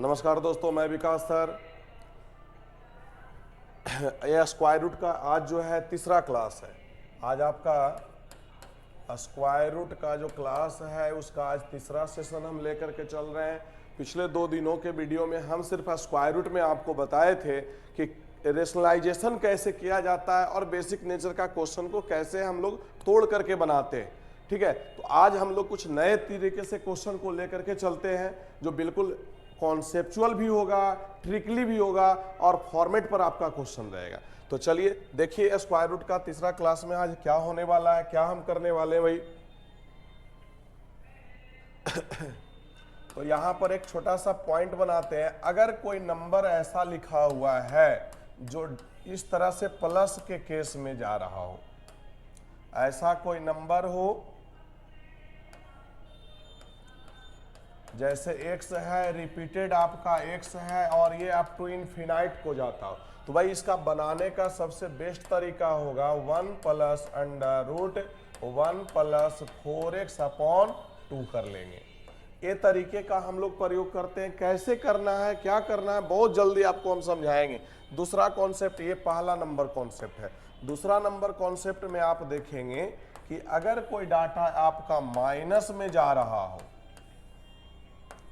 नमस्कार दोस्तों, मैं विकास सर। यह स्क्वायर रूट का आज जो है तीसरा क्लास है। आज आपका स्क्वायर रूट का जो क्लास है उसका आज तीसरा सेशन हम लेकर के चल रहे हैं। पिछले 2 दिनों के वीडियो में हम सिर्फ स्क्वायर रूट में आपको बताए थे कि रेशनलाइजेशन कैसे किया जाता है और बेसिक नेचर का क्वेश्चन को कैसे हम लोग तोड़ करके बनाते हैं। ठीक है, तो आज हम लोग कुछ नए तरीके से क्वेश्चन को लेकर के चलते हैं जो बिल्कुल कॉन्सेप्चुअल भी होगा, ट्रिकली भी होगा और फॉर्मेट पर आपका क्वेश्चन रहेगा। तो चलिए देखिए स्क्वायर रूट का तीसरा क्लास में आज क्या होने वाला है, क्या हम करने वाले हैं भाई। तो यहां पर एक छोटा सा पॉइंट बनाते हैं। अगर कोई नंबर ऐसा लिखा हुआ है जो इस तरह से प्लस के केस में जा रहा हो, ऐसा कोई नंबर हो जैसे x है, रिपीटेड आपका x है और ये अप टू इनफिनाइट को जाता हो, तो भाई इसका बनाने का सबसे बेस्ट तरीका होगा 1 plus under root 1 plus 4x upon 2 कर लेंगे। ये तरीके का हम लोग प्रयोग करते हैं। कैसे करना है, क्या करना है, बहुत जल्दी आपको हम समझाएंगे। दूसरा कॉन्सेप्ट, ये पहला नंबर कॉन्सेप्ट है। दूसरा नंबर कॉन्सेप्ट में आप देखेंगे कि अगर कोई डाटा आपका माइनस में जा रहा हो,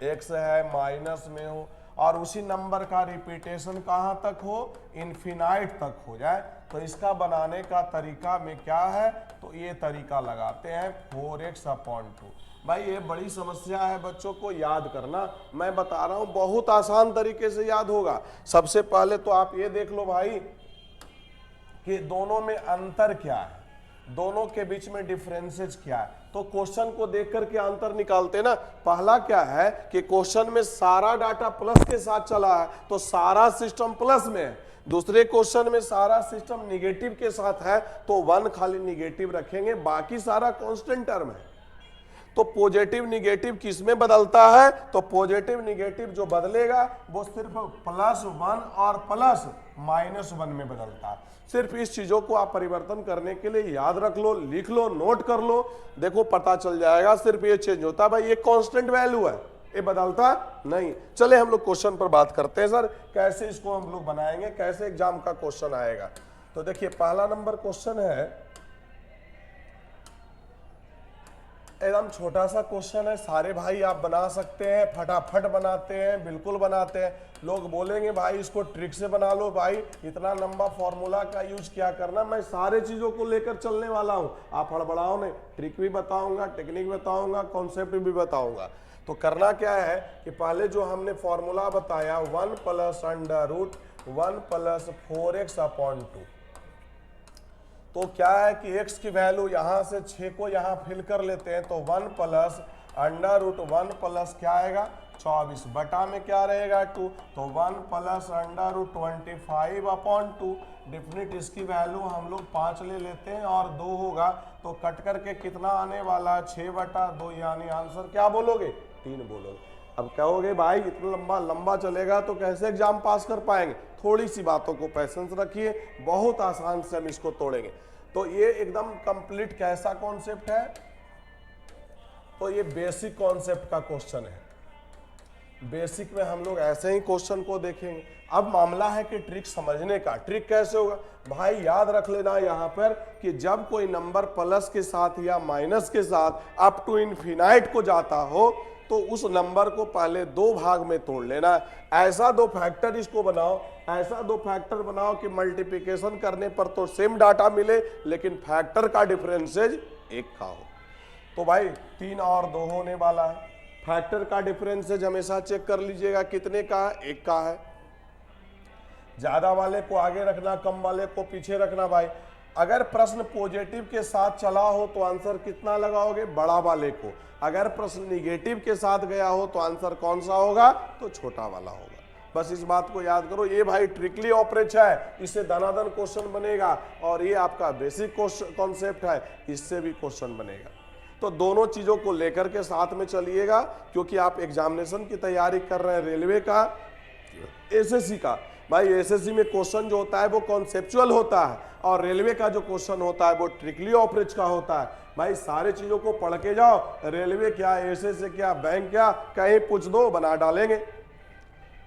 x है माइनस में हो और उसी नंबर का रिपीटेशन कहां तक हो, इनफिनाइट तक हो जाए, तो इसका बनाने का तरीका में क्या है, तो ये तरीका लगाते हैं 4x अपॉन 2। भाई ये बड़ी समस्या है, बच्चों को याद करना। मैं बता रहा हूं बहुत आसान तरीके से याद होगा। सबसे पहले तो आप ये देख लो भाई कि दोनों में अंतर क्या है, दोनों के बीच में डिफरेंसेस क्या है। तो क्वेश्चन को देख करके अंतर निकालते ना। पहला क्या है कि क्वेश्चन में सारा डाटा प्लस के साथ चला है तो सारा सिस्टम प्लस में है। दूसरे क्वेश्चन में सारा सिस्टम निगेटिव के साथ है तो 1 खाली निगेटिव रखेंगे, बाकी सारा कांस्टेंट टर्म है। तो पॉजिटिव निगेटिव किस में बदलता है, तो पॉजिटिव निगेटिव जो बदलेगा वो सिर्फ +1 और +-1 में बदलता है। सिर्फ इस चीजों को आप परिवर्तन करने के लिए याद रख लो, लिख लो, नोट कर लो, देखो पता चल जाएगा। सिर्फ ये चेंज होता है भाई, ये कांस्टेंट वैल्यू है, ये बदलता नहीं। चले हम लोग क्वेश्चन पर बात करते हैं। सर कैसे इसको हम लोग बनाएंगे, कैसे एग्जाम का क्वेश्चन आएगा। तो देखिए पहला नंबर क्वेश्चन है, एकदम छोटा सा क्वेश्चन है, सारे भाई आप बना सकते हैं, फटाफट बनाते हैं, बिल्कुल बनाते हैं। लोग बोलेंगे भाई इसको ट्रिक से बना लो, भाई इतना लंबा फॉर्मूला का यूज क्या करना। मैं सारे चीजों को लेकर चलने वाला हूं, आप हड़बड़ाओ नहीं, ट्रिक भी बताऊंगा, टेक्निक बताऊंगा, कॉन्सेप्ट भी बताऊंगा। तो करना क्या है कि पहले जो हमने फॉर्मूला बताया 1 plus under root 1 plus 4x upon 2, तो क्या है कि x की वैल्यू यहां से 6 को यहां फिल कर लेते हैं, तो 1 प्लस अंडर रूट 1 प्लस क्या आएगा 24 बटा में क्या रहेगा 2, तो 1 plus under root 25 upon 2। Definite इसकी वैल्यू हम लोग 5 ले लेते हैं और 2 होगा, तो कट करके कितना आने वाला 6 बटा 2, यानी आंसर क्या बोलोगे 3 बोलोगे। अब कहोगे भाई इतना लंबा चलेगा तो कैसे एग्जाम पास कर पाएंगे। थोड़ी सी बातों को पेशेंस रखिए, बहुत आसान से हम इसको तोड़ेंगे। तो ये एकदम कंप्लीट कैसा कॉन्सेप्ट है, तो ये बेसिक कॉन्सेप्ट का क्वेश्चन है। बेसिक में हम लोग ऐसे ही क्वेश्चन को देखेंगे। अब मामला है कि ट्रिक समझने का। ट्रिक कैसे होगा भाई, याद रख लेना यहाँ पर कि जब कोई नंबर प्लस के साथ या माइनस के साथ अप टू इनफिनाइट को जाता हो तो उस नंबर को पहले 2 भाग में तोड़ लेना है। ऐसा 2 फैक्टर इसको बनाओ, ऐसा 2 फैक्टर बनाओ कि मल्टीप्लिकेशन करने पर तो सेम डाटा मिले लेकिन फैक्टर का डिफरेंसेज 1 का हो। तो भाई 3 और 2 होने वाला है। फैक्टर का डिफरेंसेज हमेशा चेक कर लीजिएगा कितने का है, 1 का है। ज्यादा वाले को आगे रखना, कम वाले को पीछे रखना। भाई अगर प्रश्न पॉजिटिव के साथ चला हो तो आंसर कितना लगाओगे, बड़ा वाले को। अगर प्रश्न निगेटिव के साथ गया हो तो आंसर कौन सा होगा, तो छोटा वाला होगा। बस इस बात को याद करो। ये भाई ट्रिकली ऑपरेट है, इससे धनाधन क्वेश्चन बनेगा और ये आपका बेसिक कॉन्सेप्ट है, इससे भी क्वेश्चन बनेगा। तो दोनों चीजों को लेकर के साथ में चलिएगा, क्योंकि आप एग्जामिनेशन की तैयारी कर रहे हैं, रेलवे का, एसएससी का। भाई एसएससी में क्वेश्चन जो होता है वो कॉन्सेप्चुअल होता है और रेलवे का जो क्वेश्चन होता है वो ट्रिकली ऑपरेट का होता है। भाई सारे चीजों को पढ़ के जाओ, रेलवे क्या, एसएससी क्या, बैंक क्या, कहीं पूछ दो बना डालेंगे।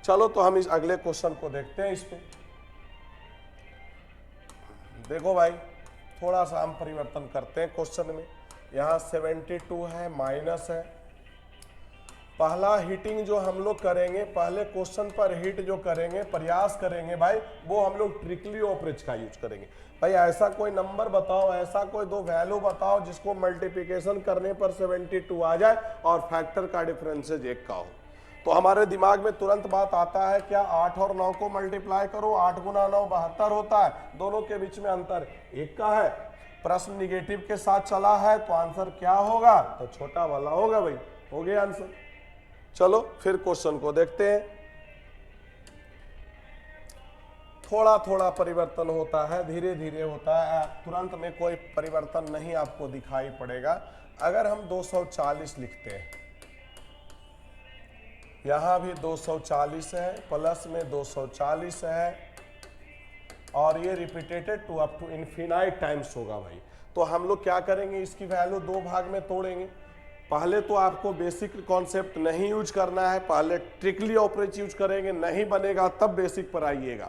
चलो तो हम इस अगले क्वेश्चन को देखते हैं। इस पे देखो भाई, थोड़ा सा हम परिवर्तन करते हैं क्वेश्चन में। यहाँ 72 है, माइनस है। पहला हीटिंग जो हम लोग करेंगे, पहले क्वेश्चन पर हीट जो करेंगे, प्रयास करेंगे भाई, वो हम लोग ट्रिकली ऑपरेच का यूज करेंगे। भाई ऐसा कोई नंबर बताओ, ऐसा कोई दो वैल्यू बताओ जिसको मल्टीप्लिकेशन करने पर 72 आ जाए और फैक्टर का डिफरेंसेज 1 का हो। तो हमारे दिमाग में तुरंत बात आता है, क्या 8 और 9 को मल्टीप्लाई करो, 8 गुना 9 72 होता है, दोनों के बीच में अंतर 1 का है। प्रश्न निगेटिव के साथ चला है तो आंसर क्या होगा, तो छोटा वाला होगा भाई। हो गया आंसर। चलो फिर क्वेश्चन को देखते हैं। थोड़ा थोड़ा परिवर्तन होता है, धीरे धीरे होता है, तुरंत में कोई परिवर्तन नहीं आपको दिखाई पड़ेगा। अगर हम 240 लिखते हैं, यहां भी 240 है, प्लस में 240 है, और ये repeated to up to infinite times होगा भाई। तो हम लोग क्या करेंगे, इसकी वैल्यू 2 भाग में तोड़ेंगे। पहले तो आपको बेसिक कॉन्सेप्ट नहीं यूज करना है, पहले ट्रिकली ऑपरेट यूज करेंगे, नहीं बनेगा तब बेसिक पर आइएगा।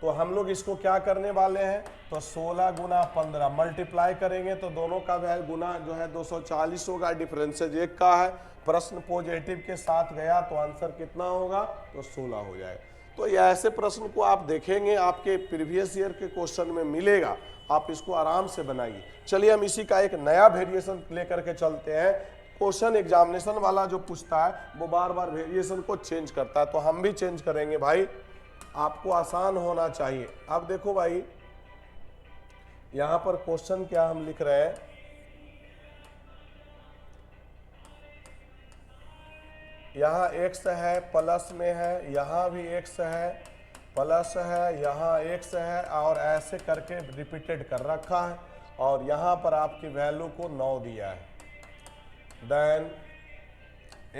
तो हम लोग इसको क्या करने वाले हैं, तो 16 गुना 15 मल्टीप्लाई करेंगे तो दोनों का वैल्यू गुना जो है 240 होगा, डिफरेंसेज 1 का है। प्रश्न पॉजिटिव के साथ गया तो आंसर कितना होगा, तो 16 हो जाएगा। तो ये ऐसे प्रश्न को आप देखेंगे, आपके प्रीवियस ईयर के क्वेश्चन में मिलेगा, आप इसको आराम से बनाइए। चलिए हम इसी का एक नया वेरिएशन लेकर के चलते हैं। क्वेश्चन एग्जामिनेशन वाला जो पूछता है वो बार बार वेरिएशन को चेंज करता है, तो हम भी चेंज करेंगे भाई, आपको आसान होना चाहिए। अब देखो भाई, यहां पर क्वेश्चन क्या हम लिख रहे हैं, यहाँ x है, प्लस में है, यहाँ भी x है, प्लस है, यहाँ x है, और ऐसे करके रिपीटेड कर रखा है, और यहाँ पर आपकी वैल्यू को 9 दिया है। देन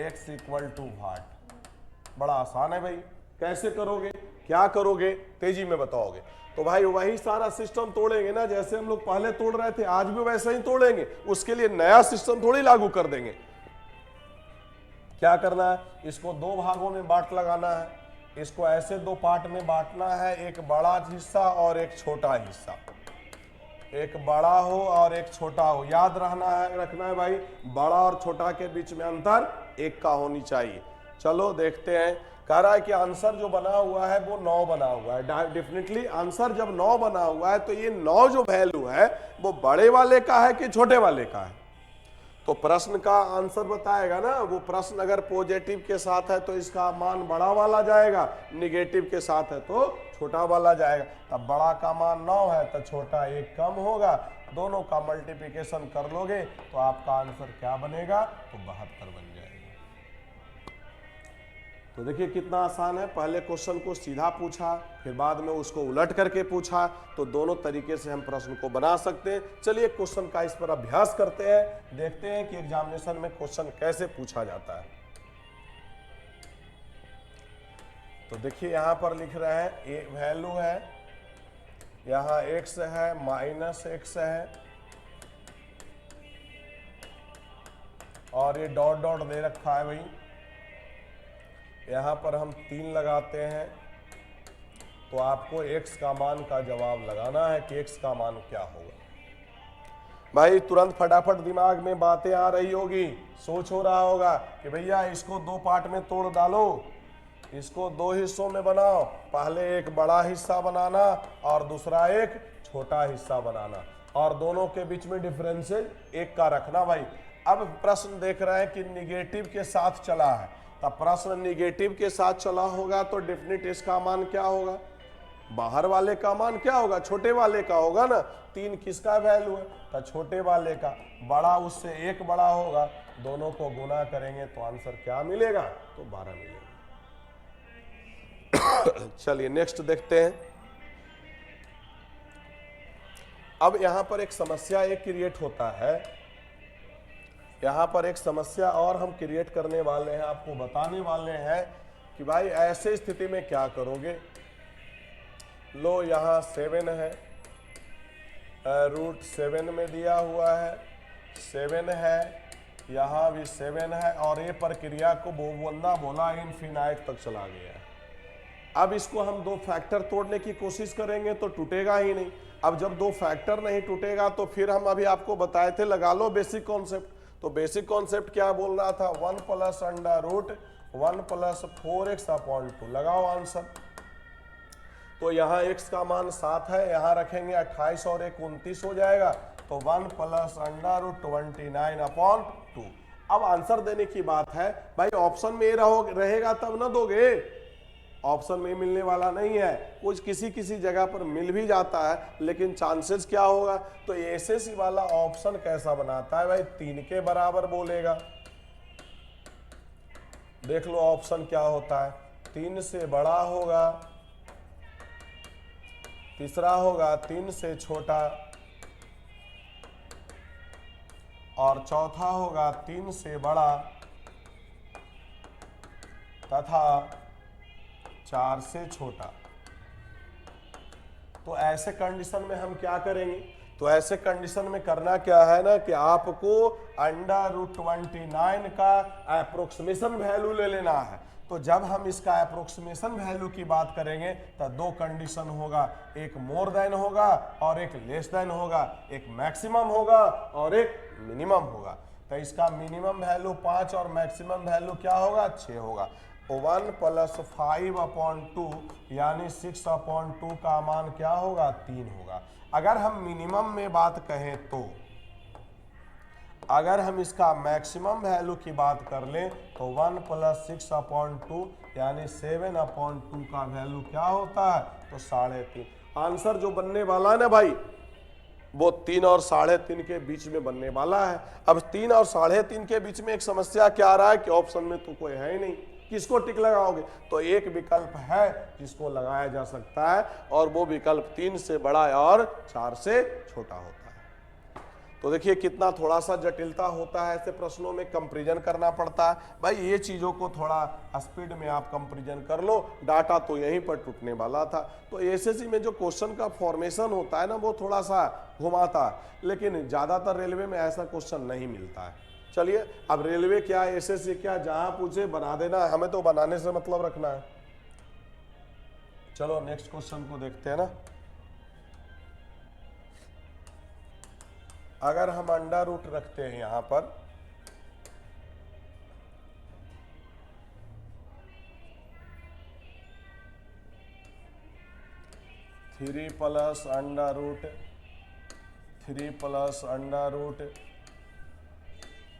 x इक्वल टू वाट। बड़ा आसान है भाई, कैसे करोगे, क्या करोगे, तेजी में बताओगे। तो भाई वही सारा सिस्टम तोड़ेंगे ना, जैसे हम लोग पहले तोड़ रहे थे, आज भी वैसे ही तोड़ेंगे। उसके लिए नया सिस्टम थोड़ी लागू कर देंगे। क्या करना है, इसको 2 भागों में बांट लगाना है, इसको ऐसे 2 पार्ट में बांटना है, एक बड़ा हिस्सा और एक छोटा हिस्सा, एक बड़ा हो और एक छोटा हो। याद रखना है भाई, बड़ा और छोटा के बीच में अंतर 1 का होनी चाहिए। चलो देखते हैं। कह रहा है कि आंसर जो बना हुआ है वो 9 बना हुआ है। डेफिनेटली आंसर जब 9 बना हुआ है तो ये 9 जो वैल्यू है वो बड़े वाले का है कि छोटे वाले का है, तो प्रश्न का आंसर बताएगा ना। वो प्रश्न अगर पॉजिटिव के साथ है तो इसका मान बड़ा वाला जाएगा, निगेटिव के साथ है तो छोटा वाला जाएगा। तब बड़ा का मान 9 है तो छोटा 1 कम होगा, दोनों का मल्टीप्लिकेशन कर लोगे तो आपका आंसर क्या बनेगा, तो 72 बन जाएगा। तो देखिए कितना आसान है, पहले क्वेश्चन को सीधा पूछा, फिर बाद में उसको उलट करके पूछा, तो दोनों तरीके से हम प्रश्न को बना सकते हैं। चलिए क्वेश्चन का इस पर अभ्यास करते हैं, देखते हैं कि एग्जामिनेशन में क्वेश्चन कैसे पूछा जाता है। तो देखिए यहां पर लिख रहे हैं, एक वैल्यू है, यहां x है, माइनस x है, और ये डॉट डॉट दे रखा है भाई। यहाँ पर हम 3 लगाते हैं तो आपको x का मान का जवाब लगाना है कि x का मान क्या होगा। भाई तुरंत फटाफट दिमाग में बातें आ रही होगी, सोच हो रहा होगा कि भैया इसको 2 पार्ट में तोड़ डालो, इसको 2 हिस्सों में बनाओ, पहले एक बड़ा हिस्सा बनाना और दूसरा एक छोटा हिस्सा बनाना, और दोनों के बीच में डिफरेंसेज 1 का रखना भाई। अब प्रश्न देख रहे हैं कि निगेटिव के साथ चला है, तब प्रश्न निगेटिव के साथ चला होगा तो डेफिनेट इसका मान क्या होगा, बाहर वाले का मान क्या होगा, छोटे वाले का होगा ना। 3 किसका वैल्यू है, तो छोटे वाले का, बड़ा उससे 1 बड़ा होगा, दोनों को गुना करेंगे तो आंसर क्या मिलेगा, तो 12 मिलेगा। चलिए नेक्स्ट देखते हैं। अब यहां पर एक समस्या एक क्रिएट होता है, यहाँ पर एक समस्या और हम क्रिएट करने वाले हैं, आपको बताने वाले हैं कि भाई ऐसे स्थिति में क्या करोगे। लो यहाँ 7 है, रूट 7 में दिया हुआ है, 7 है, यहाँ भी 7 है और ये प्रक्रिया को बंदा बोला इनफिनाइट तक चला गया है। अब इसको हम दो फैक्टर तोड़ने की कोशिश करेंगे तो टूटेगा ही नहीं। अब जब दो फैक्टर नहीं टूटेगा तो फिर हम अभी आपको बताए थे लगा लो बेसिक कॉन्सेप्ट। तो बेसिक कॉन्सेप्ट क्या बोल रहा था, 1 plus under root 1 plus 4x upon 2। लगाओ आंसर। तो यहाँ x का मान 7 है, यहाँ रखेंगे 28 और 1 29 हो जाएगा। तो 1 प्लस अंडर रूट 29 अपॉन 2। अब आंसर देने की बात है भाई, ऑप्शन में रहेगा तब ना दोगे, ऑप्शन में मिलने वाला नहीं है। कुछ किसी जगह पर मिल भी जाता है लेकिन चांसेस क्या होगा। तो एसएससी वाला ऑप्शन कैसा बनाता है भाई, 3 के बराबर बोलेगा। देख लो ऑप्शन क्या होता है, 3 से बड़ा होगा, तीसरा होगा 3 से छोटा, और चौथा होगा 3 से बड़ा तथा 4 से छोटा। तो ऐसे कंडीशन में हम क्या करेंगे, तो ऐसे कंडीशन में करना क्या है ना कि आपको अंडर रूट 29 का अप्रोक्सीमेशन वैल्यू ले लेना है। तो जब हम इसका अप्रोक्सीमेशन वैल्यू की बात करेंगे तो दो कंडीशन होगा, एक मोर देन होगा और एक लेस देन होगा, एक मैक्सिमम होगा और एक मिनिमम होगा। तो इसका मिनिमम वैल्यू 5 और मैक्सिमम वैल्यू क्या होगा, 6 होगा। 1 प्लस 5 अपॉन 2 यानी 6 अपॉन 2 का मान क्या होगा, 3 होगा। अगर हम मिनिमम में बात कहें तो अगर हम इसका मैक्सिमम वैल्यू की बात कर लें तो 1 प्लस 6 अपॉन 2 यानी 7 अपॉन 2 का वैल्यू क्या होता है, तो 3.5। आंसर जो बनने वाला है ना भाई वो 3 और 3.5 के बीच में बनने वाला है। अब 3 और 3.5 के बीच में एक समस्या क्या आ रहा है कि ऑप्शन में तो कोई है ही नहीं, किसको टिक लगाओगे। तो एक विकल्प है जिसको लगाया जा सकता है और वो विकल्प 3 से बड़ा और 4 से छोटा होता है। तो देखिए कितना थोड़ा सा जटिलता होता है ऐसे प्रश्नों में, कंपैरिजन करना पड़ता है भाई। ये चीज़ों को थोड़ा स्पीड में आप कंपैरिजन कर लो, डाटा तो यहीं पर टूटने वाला था। तो एसएससी में जो क्वेश्चन का फॉर्मेशन होता है ना वो थोड़ा सा घुमाता है, लेकिन ज़्यादातर रेलवे में ऐसा क्वेश्चन नहीं मिलता है। चलिए अब रेलवे क्या एसएससी क्या, जहाँ पूछे बना देना, हमें तो बनाने से मतलब रखना है। चलो नेक्स्ट क्वेश्चन को देखते हैं ना। अगर हम अंडर रूट रखते हैं यहां पर, three plus under root 3 plus under root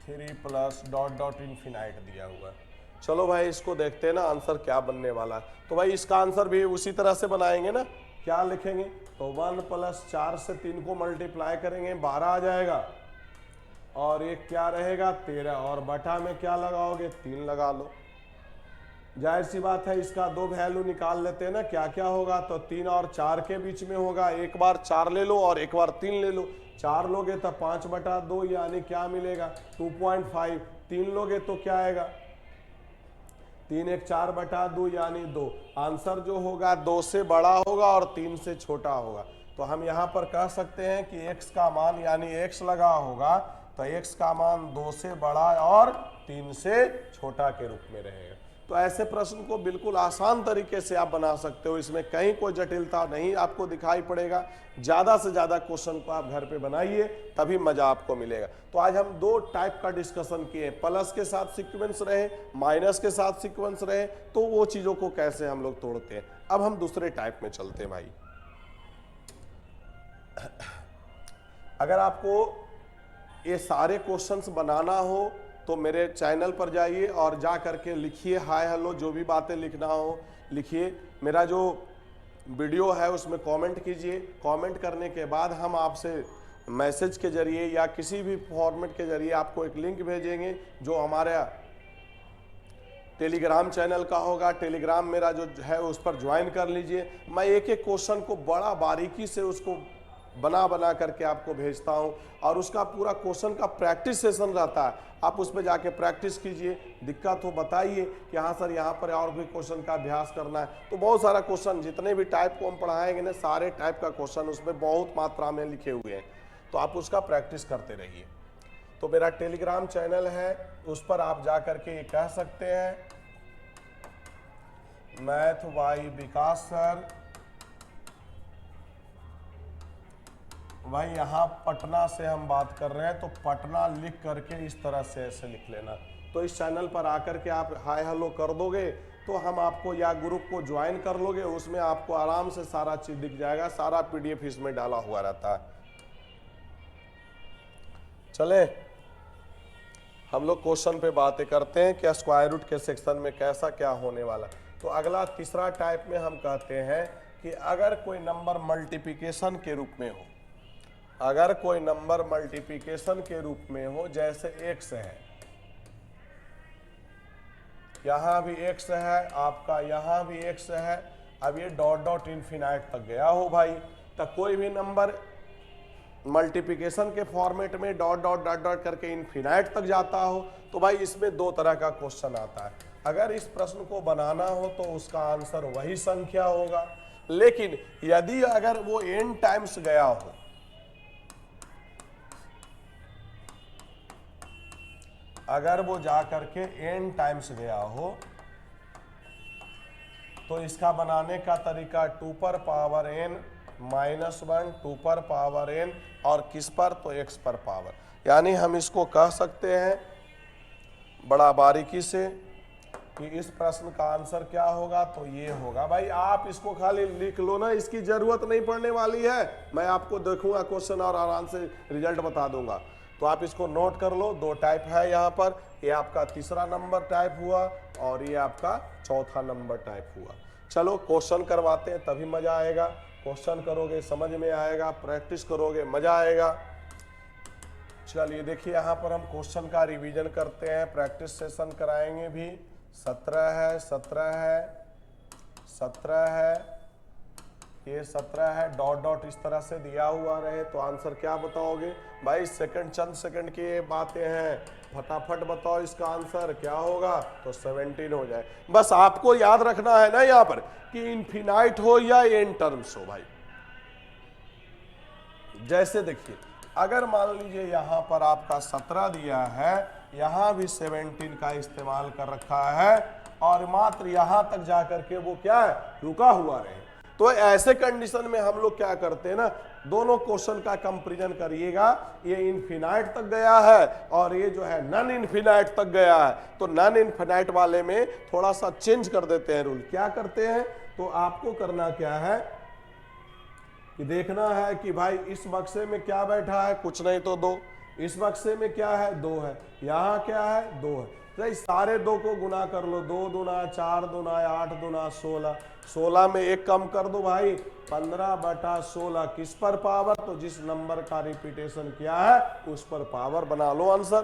3 plus dot dot infinite दिया हुआ है। चलो भाई इसको देखते हैं ना आंसर क्या बनने वाला है। तो भाई इसका आंसर भी उसी तरह से बनाएंगे ना, क्या लिखेंगे, तो 1 प्लस 4 से 3 को मल्टीप्लाई करेंगे 12 आ जाएगा, और एक क्या रहेगा 13, और बटा में क्या लगाओगे 3 लगा लो। जाहिर सी बात है इसका दो वैल्यू निकाल लेते हैं ना, क्या क्या होगा, तो 3 और 4 के बीच में होगा, एक बार 4 ले लो और एक बार 3 ले लो। 4 लोगे तो 5/2 यानी क्या मिलेगा 2.5, 3 लोगे तो क्या आएगा 3 1 4/2 यानी 2। आंसर जो होगा 2 से बड़ा होगा और 3 से छोटा होगा। तो हम यहाँ पर कह सकते हैं कि x का मान यानी x लगा होगा तो x का मान 2 से बड़ा और 3 से छोटा के रूप में रहेगा। तो ऐसे प्रश्न को बिल्कुल आसान तरीके से आप बना सकते हो, इसमें कहीं कोई जटिलता नहीं आपको दिखाई पड़ेगा। ज़्यादा से ज़्यादा क्वेश्चन को आप घर पे बनाइए तभी मज़ा आपको मिलेगा। तो आज हम 2 टाइप का डिस्कशन किए, प्लस के साथ सीक्वेंस रहे, माइनस के साथ सीक्वेंस रहे, तो वो चीज़ों को कैसे हम लोग तोड़ते हैं। अब हम दूसरे टाइप में चलते हैं भाई। अगर आपको ये सारे क्वेश्चंस बनाना हो तो मेरे चैनल पर जाइए और जा करके लिखिए हाय हेलो, जो भी बातें लिखना हो लिखिए। मेरा जो वीडियो है उसमें कमेंट कीजिए, कमेंट करने के बाद हम आपसे मैसेज के जरिए या किसी भी फॉर्मेट के जरिए आपको एक लिंक भेजेंगे जो हमारा टेलीग्राम चैनल का होगा। टेलीग्राम मेरा जो है उस पर ज्वाइन कर लीजिए। मैं एक एक क्वेश्चन को बड़ा बारीकी से उसको बना करके आपको भेजता हूं और उसका पूरा क्वेश्चन का प्रैक्टिस सेशन रहता है, आप उस पर जाके प्रैक्टिस कीजिए। दिक्कत हो बताइए कि हाँ सर यहाँ पर और भी क्वेश्चन का अभ्यास करना है। तो बहुत सारा क्वेश्चन जितने भी टाइप को हम पढ़ाएंगे ना, सारे टाइप का क्वेश्चन उसमें बहुत मात्रा में लिखे हुए हैं, तो आप उसका प्रैक्टिस करते रहिए। तो मेरा टेलीग्राम चैनल है, उस पर आप जा करके ये कह सकते हैं मैथ बाई विकास सर। भाई यहाँ पटना से हम बात कर रहे हैं, तो पटना लिख करके इस तरह से ऐसे लिख लेना। तो इस चैनल पर आकर के आप हाय हेलो कर दोगे तो हम आपको, या ग्रुप को ज्वाइन कर लोगे, उसमें आपको आराम से सारा चीज दिख जाएगा, सारा पीडीएफ इसमें डाला हुआ रहता है। चले हम लोग क्वेश्चन पे बातें करते हैं कि स्क्वायर रूट के सेक्शन में कैसा क्या होने वाला। तो अगला तीसरा टाइप में हम कहते हैं कि अगर कोई नंबर मल्टीप्लिकेशन के रूप में हो, अगर कोई नंबर मल्टीप्लिकेशन के रूप में हो, जैसे x है, यहां भी x है आपका, यहां भी x है, अब ये डॉट डॉट इन्फिनाइट तक गया हो भाई, तो कोई भी नंबर मल्टीप्लिकेशन के फॉर्मेट में डॉट डॉट डॉट डॉट करके इन्फिनाइट तक जाता हो, तो भाई इसमें दो तरह का क्वेश्चन आता है। अगर इस प्रश्न को बनाना हो तो उसका आंसर वही संख्या होगा, लेकिन यदि अगर वो n टाइम्स गया हो, अगर वो जा करके n टाइम्स गया हो, तो इसका बनाने का तरीका 2 पर पावर n -1 2 पर पावर n और किस पर, तो x पर पावर। यानी हम इसको कह सकते हैं बड़ा बारीकी से कि इस प्रश्न का आंसर क्या होगा, तो ये होगा। भाई आप इसको खाली लिख लो ना, इसकी जरूरत नहीं पड़ने वाली है, मैं आपको देखूंगा क्वेश्चन और आराम से रिजल्ट बता दूंगा। तो आप इसको नोट कर लो, दो टाइप है यहाँ पर, ये आपका तीसरा नंबर टाइप हुआ और ये आपका चौथा नंबर टाइप हुआ। चलो क्वेश्चन करवाते हैं, तभी मजा आएगा। क्वेश्चन करोगे समझ में आएगा, प्रैक्टिस करोगे मजा आएगा। चलिए देखिए यहाँ पर हम क्वेश्चन का रिवीजन करते हैं, प्रैक्टिस सेशन कराएंगे भी। 17 है, 17 है, 17 है, ये 17 है, डॉट डॉट इस तरह से दिया हुआ रहे तो आंसर क्या बताओगे भाई? सेकंड, चंद सेकंड की ये बातें हैं, फटाफट बताओ इसका आंसर क्या होगा, तो 17 हो जाए। बस आपको याद रखना है ना यहाँ पर कि इन्फिनाइट हो या एन टर्म्स हो भाई। जैसे देखिए अगर मान लीजिए यहाँ पर आपका 17 दिया है, यहाँ भी 17 का इस्तेमाल कर रखा है और मात्र यहाँ तक जाकर के वो क्या है, रुका हुआ रहे, तो ऐसे कंडीशन में हम लोग क्या करते हैं ना, दोनों क्वेश्चन का कंपैरिजन करिएगा। ये इन्फिनाइट तक गया है और ये जो है नॉन इन्फिनाइट तक गया है, तो नॉन इन्फिनाइट वाले में थोड़ा सा चेंज कर देते हैं रूल। क्या करते हैं, तो आपको करना क्या है कि देखना है कि भाई इस बक्से में क्या बैठा है, कुछ नहीं तो 2, इस बक्से में क्या है, 2 है, यहाँ क्या है, 2 है, तो इस सारे 2 को गुना कर लो, 2 दूना 4 दूना 8 दूना 16, 16 में 1 कम कर दो भाई, 15/16 किस पर पावर, तो जिस नंबर का रिपीटेशन किया है उस पर पावर बना लो आंसर।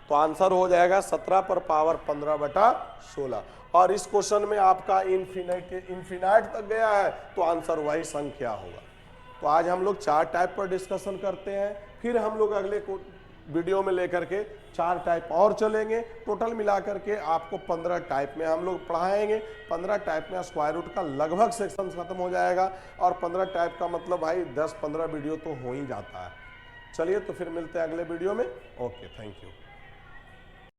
तो आंसर हो जाएगा 17 पर पावर 15/16। और इस क्वेश्चन में आपका इन्फिनाइट तक गया है तो आंसर वही संख्या होगा। तो आज हम लोग 4 टाइप पर डिस्कशन करते हैं, फिर हम लोग अगले वीडियो में लेकर के 4 टाइप और चलेंगे। टोटल मिलाकर के आपको 15 टाइप में हम लोग पढ़ाएंगे। 15 टाइप में स्क्वायर रूट का लगभग सेक्शन खत्म हो जाएगा और 15 टाइप का मतलब भाई 10-15 वीडियो तो हो ही जाता है। चलिए तो फिर मिलते हैं अगले वीडियो में। Okay, thank you.